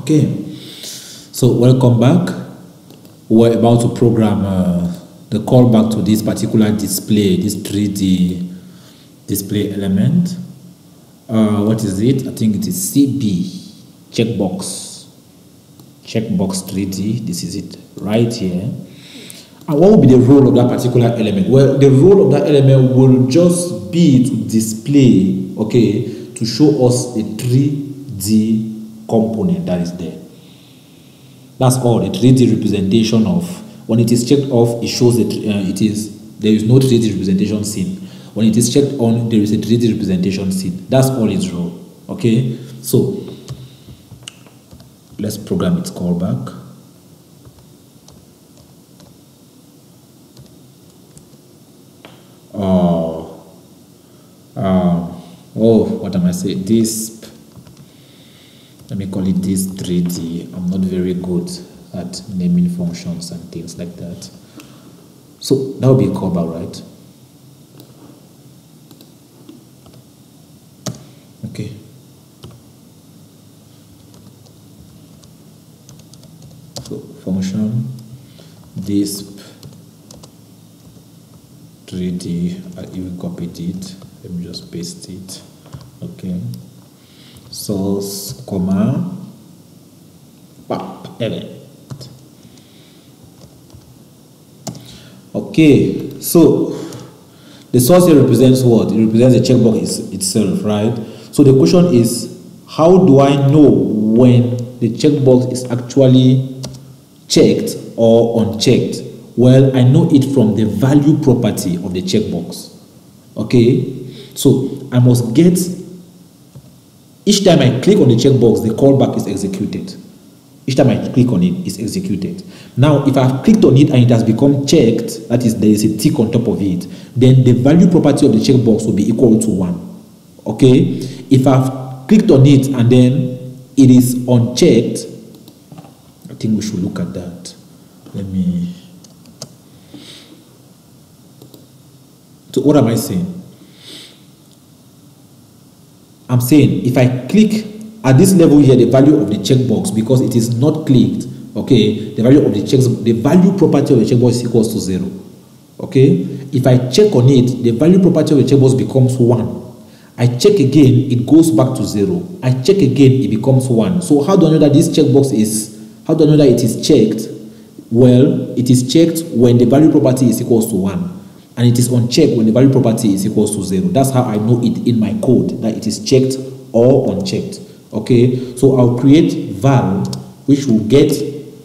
Okay, so welcome back. We're about to program the callback to this particular display, this 3D display element. What is it? I think it is CB, checkbox 3D. This is it right here. And what will be the role of that particular element? Well, the role of that element will just be to display, okay, to show us a 3D component that is there. That's all. The 3D representation of, when it is checked off, it shows that there is no 3D representation seen. When it is checked on, there is a 3D representation seen. That's all its role. Okay, so let's program its callback. What am I saying? This, let me call it this 3D. I'm not very good at naming functions and things like that. So that would be a callback, right? Okay. So function disp 3D. I even copied it. Let me just paste it. Okay. Source, comma, element. Okay, so the source here represents what? It represents the checkbox itself, right? So the question is, how do I know when the checkbox is actually checked or unchecked? Well, I know it from the value property of the checkbox. Okay, so I must get, each time I click on the checkbox, the callback is executed. Each time I click on it, it's executed. Now, if I've clicked on it and it has become checked, that is, there is a tick on top of it, then the value property of the checkbox will be equal to 1. Okay? If I've clicked on it and then it is unchecked, I think we should look at that. Let me... So what am I saying? I'm saying if I click at this level here, the value of the checkbox, because it is not clicked, okay, the value of the value property of the checkbox is equals to 0. Okay, if I check on it, the value property of the checkbox becomes 1. I check again, it goes back to 0. I check again, it becomes 1. So how do I know that this checkbox is, how do I know that it is checked? Well, it is checked when the value property is equals to 1. And it is unchecked when the value property is equals to 0. That's how I know it in my code, that it is checked or unchecked. Okay, so I'll create val, which will get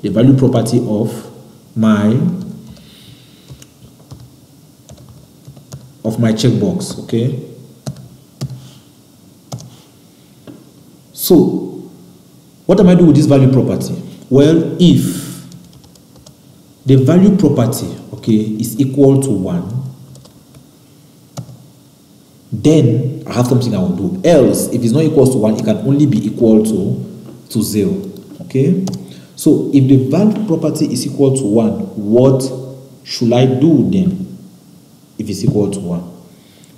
the value property of my checkbox. Okay, so what am I doing with this value property? Well, if the value property, okay, is equal to 1, then I have something I will do. Else, if it's not equal to 1, it can only be equal to 0. Okay? So if the value property is equal to 1, what should I do then if it's equal to 1?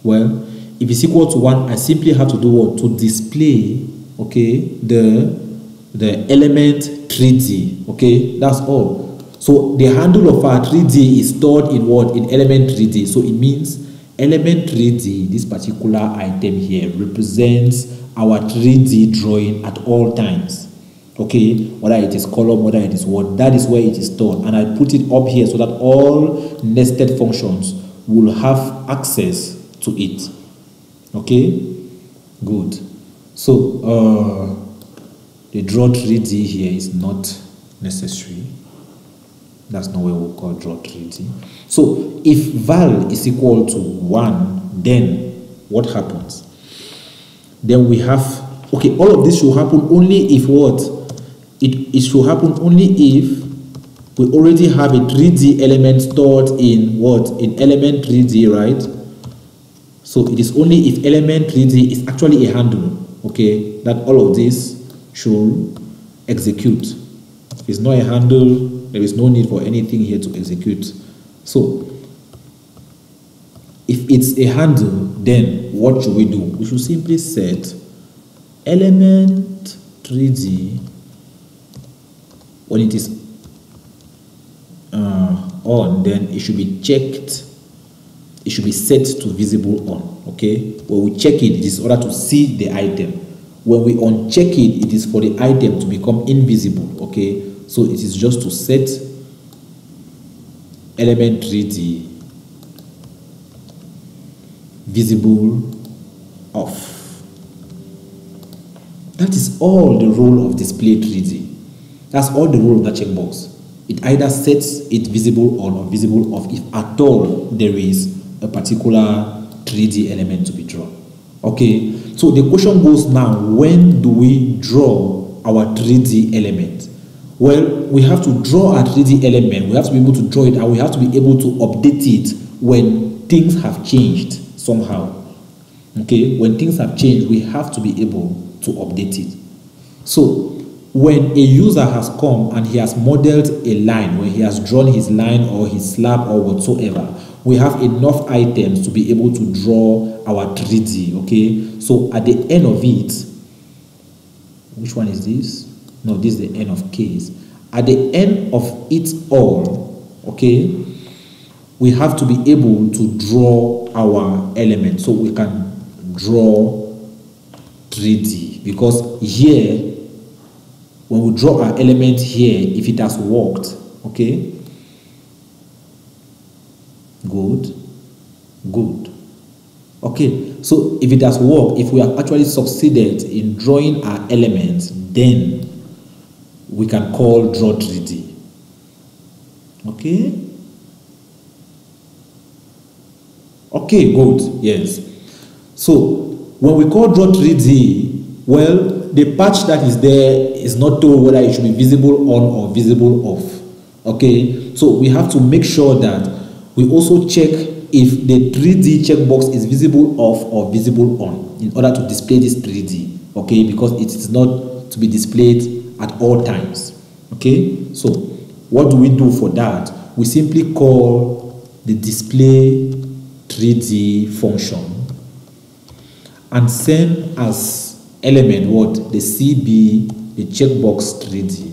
Well, if it's equal to 1, I simply have to do what? To display, okay, the element 3D. Okay? That's all. So the handle of our 3D is stored in what? In element 3D. So it means element 3D, this particular item here, represents our 3D drawing at all times. Okay, whether it is column, whether it is what, that is where it is stored. And I put it up here so that all nested functions will have access to it. Okay, good. So the draw 3D here is not necessary. That's not what we'll call draw 3D. So if val is equal to 1, then what happens? Then we have, okay, all of this should happen only if what? It should happen only if we already have a 3D element stored in what? In element 3D, right? So it is only if element 3D is actually a handle, okay, that all of this should execute. If it's not a handle, there is no need for anything here to execute. So if it's a handle, then what should we do? We should simply set element 3D when it is on, then it should be checked. It should be set to visible on. Okay, when we check it, it is in order to see the item. When we uncheck it, it is for the item to become invisible. Okay, so it is just to set element 3D visible off. That is all the role of display 3D. That's all the role of that checkbox. It either sets it visible on or visible off if at all there is a particular 3D element to be drawn. Okay, so the question goes now, when do we draw our 3D element? Well, we have to draw our 3D element, we have to be able to draw it, and we have to be able to update it when things have changed somehow. Okay, when things have changed, we have to be able to update it. So when a user has come and he has modeled a line, when he has drawn his line or his slab or whatsoever, we have enough items to be able to draw our 3D. Okay, so at the end of it, which one is this? No, this is the end of case. At the end of it all, okay, we have to be able to draw our element. So we can draw 3D, because here, when we draw our element here, if it has worked, okay, good. Okay, so if it has worked, if we have actually succeeded in drawing our elements, then we can call draw 3D. Okay? Okay, good. Yes. So when we call draw 3D, well, the patch that is there is not told whether it should be visible on or visible off. Okay, so we have to make sure that we also check if the 3D checkbox is visible off or visible on in order to display this 3D. Okay, because it is not to be displayed at all times. Okay, so what do we do for that? We simply call the display 3D function and send as element what? The CB, the checkbox 3D.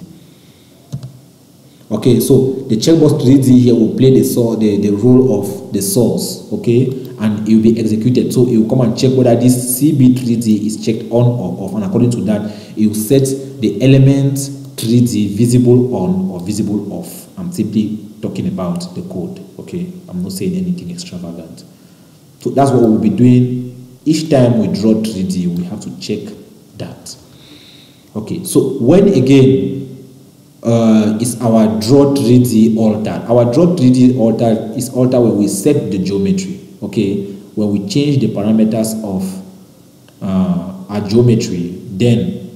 Okay, so the checkbox 3D here will play the role of the source, okay, and it will be executed. So it will come and check whether this CB 3D is checked on or off, and according to that, it will set the element 3D visible on or visible off. I'm simply talking about the code, okay? I'm not saying anything extravagant. So that's what we'll be doing. Each time we draw 3D, we have to check that. Okay, so when again is our draw 3D altered? Our draw 3D altered is altered when we set the geometry. Okay, when we change the parameters of our geometry, then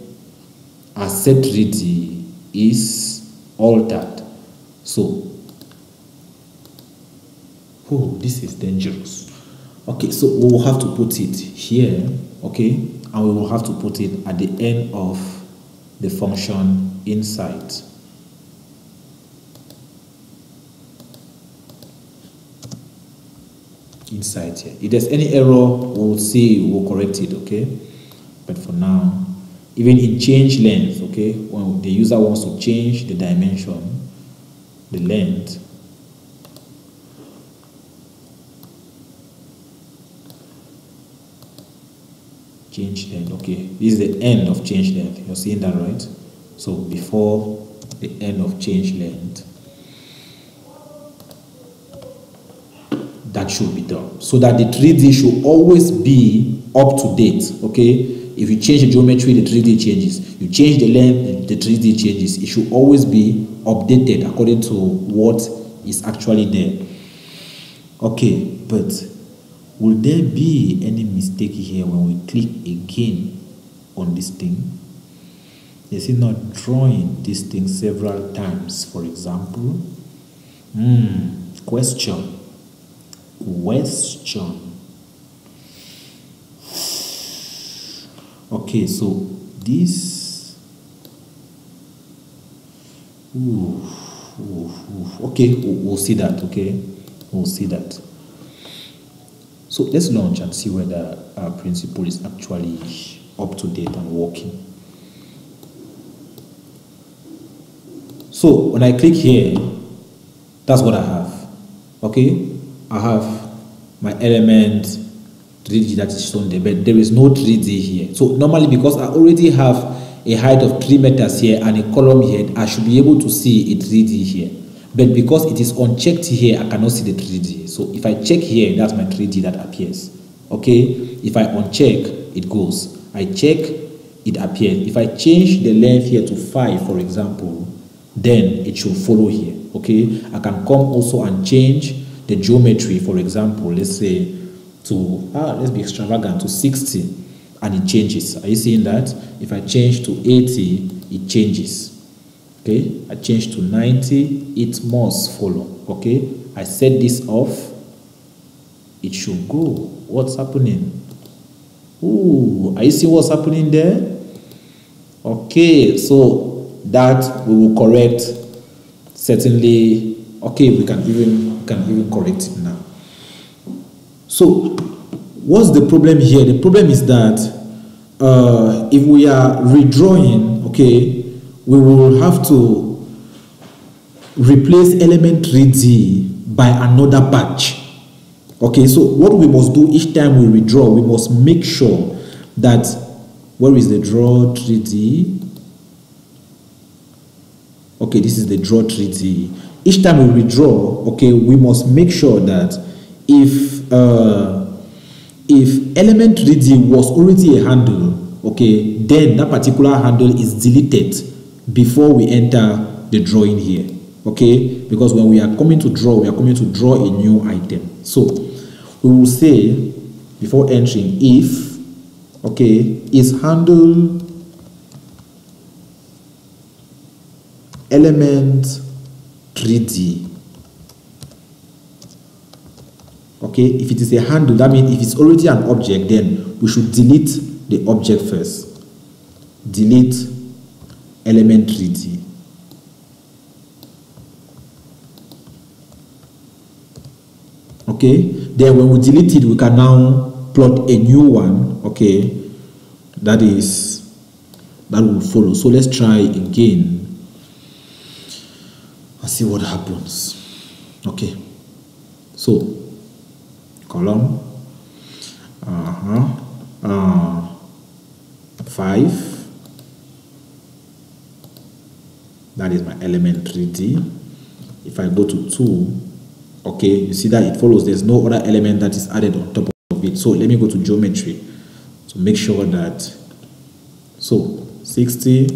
our set 3D is altered. So, oh, this is dangerous. Okay, so we will have to put it here, okay, and we will have to put it at the end of the function inside. Inside here. If there's any error, we'll see, we'll correct it, okay? But for now, even in change length, okay, when the user wants to change the dimension, the length, change length, okay, this is the end of change length. You're seeing that, right? So before the end of change length, that should be done, so that the 3D should always be up to date. Okay, if you change the geometry, the 3D changes. You change the length, the 3D changes. It should always be updated according to what is actually there. Okay, but will there be any mistake here when we click again on this thing? Is it not drawing this thing several times, for example? Question. Okay, so this okay, we'll see that. Okay, we'll see that. So let's launch and see whether our principle is actually up to date and working. So when I click here, that's what I have. Okay, I have my element 3D that is shown there, but there is no 3D here. So normally, because I already have a height of 3 meters here and a column here, I should be able to see a 3D here. But because it is unchecked here, I cannot see the 3D. So if I check here, that's my 3D that appears. Okay, if I uncheck, it goes. I check, it appears. If I change the length here to 5, for example, then it should follow here. Okay, I can come also and change the geometry, for example, let's say to, let's be extravagant, to 60, and it changes. Are you seeing that? If I change to 80, it changes. Okay, I change to 90, it must follow. Okay, I set this off, it should go. What's happening? Ooh, are you seeing what's happening there? Okay, so that we will correct. Certainly, okay, we can even correct it now. So what's the problem here? The problem is that if we are redrawing, okay, we will have to replace element 3D by another batch. Okay, so what we must do each time we redraw, we must make sure that, where is the draw 3D? Okay, this is the draw 3D. Each time we redraw, okay, we must make sure that if element 3D was already a handle, okay, then that particular handle is deleted before we enter the drawing here. Okay, because when we are coming to draw, we are coming to draw a new item. So we will say, before entering, if, okay, is handle element 3D. Okay, if it is a handle, that means if it's already an object, then we should delete the object first. Delete element 3D. Okay, then when we delete it, we can now plot a new one. Okay, that will follow. So let's try again and see what happens. Okay, so column 5, that is my element 3D. If I go to 2, okay, you see that it follows. There's no other element that is added on top of it. So let me go to geometry to make sure that, so 60,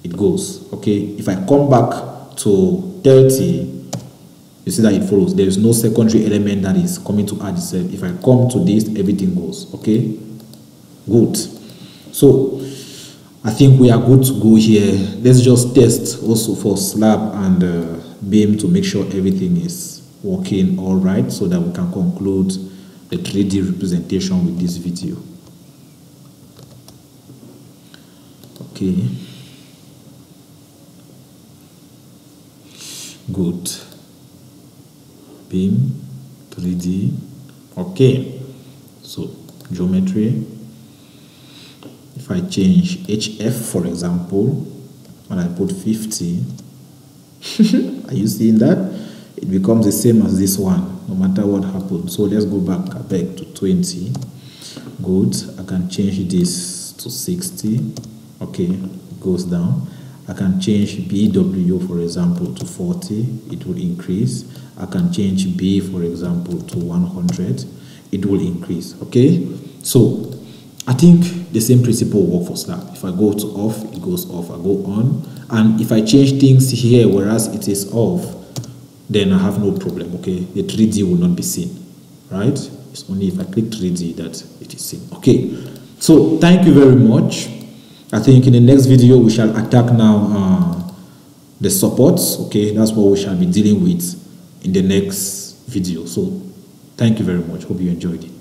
it goes. Okay, if I come back to 30, you see that it follows. There is no secondary element that is coming to add itself. If I come to this, everything goes. Okay, good. So I think we are good to go here. Let's just test also for slab and beam to make sure everything is working all right, so that we can conclude the 3D representation with this video. Okay, good. Beam 3D. Okay, so geometry, if I change HF, for example, when I put 50, are you seeing that? It becomes the same as this one, no matter what happens. So let's go back to 20. Good. I can change this to 60. Okay, it goes down. I can change BW, for example, to 40. It will increase. I can change B, for example, to 100. It will increase. Okay, so I think the same principle will work for slab. If I go to off, it goes off. I go on, and if I change things here, whereas it is off, then I have no problem. Okay, the 3D will not be seen, right? It's only if I click 3D that it is seen. Okay, so thank you very much. I think in the next video we shall attack now the supports. Okay, that's what we shall be dealing with in the next video. So thank you very much. Hope you enjoyed it.